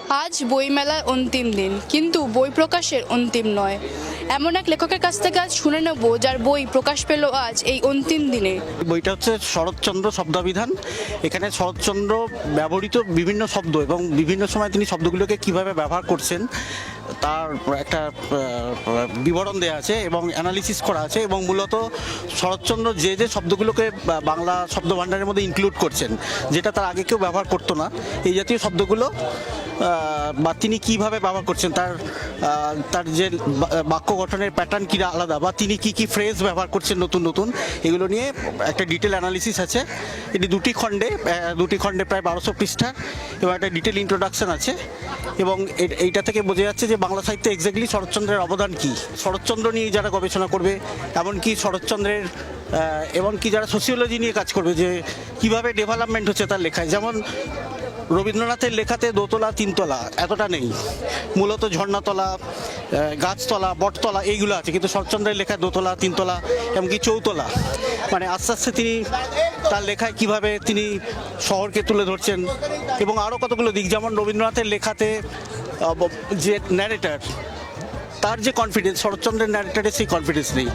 আজ বইমেলার অন্তিম দিন, কিন্তু বই প্রকাশের অন্তিম নয়। এমন এক লেখকের কাছ থেকে আজ শুনে নেব যার বই প্রকাশ পেল আজ এই অন্তিম দিনে। বইটা হচ্ছে শরৎচন্দ্র শব্দাভিধান। এখানে শরৎচন্দ্র ব্যবহৃত বিভিন্ন শব্দ এবং বিভিন্ন সময় তিনি শব্দগুলোকে কিভাবে ব্যবহার করছেন তার একটা বিবরণ দেওয়া আছে এবং অ্যানালিসিস করা আছে, এবং মূলত শরৎচন্দ্র যে যে শব্দগুলোকে বাংলা শব্দভাণ্ডারের মধ্যে ইনক্লুড করছেন, যেটা তার আগে কেউ ব্যবহার করতো না, এই জাতীয় শব্দগুলো বা তিনি কিভাবে ব্যবহার করছেন, তার যে বাক্য গঠনের প্যাটার্ন কী আলাদা, বা তিনি কি ফ্রেজ ব্যবহার করছেন নতুন নতুন, এগুলো নিয়ে একটা ডিটেল অ্যানালিসিস আছে। এটি দুটি খণ্ডে প্রায় 1200 পৃষ্ঠা এবং একটা ডিটেল ইন্ট্রোডাকশন আছে। এবং এইটা থেকে বোঝা যাচ্ছে যে বাংলা সাহিত্যে এক্স্যাক্টলি শরৎচন্দ্রের অবদান কী। শরৎচন্দ্র নিয়ে যারা গবেষণা করবে, এমনকি শরৎচন্দ্রের এমনকি যারা সোশিওলজি নিয়ে কাজ করবে, যে কিভাবে ডেভেলপমেন্ট হচ্ছে তার লেখায়। যেমন রবীন্দ্রনাথের লেখাতে দোতলা তিনতলা এতটা নেই, মূলত ঝর্ণাতলা, গাছতলা, বটতলা এইগুলো আছে, কিন্তু শরৎচন্দ্রের লেখায় দোতলা তিনতলা এমনকি চৌতলা। মানে আস্তে আস্তে তিনি তার লেখায় কিভাবে তিনি শহরকে তুলে ধরছেন, এবং আরও কতগুলো দিক। যেমন রবীন্দ্রনাথের লেখাতে যে ন্যারেটার, তার যে কনফিডেন্স, শরৎচন্দ্রের ন্যারেটারে সেই কনফিডেন্স নেই।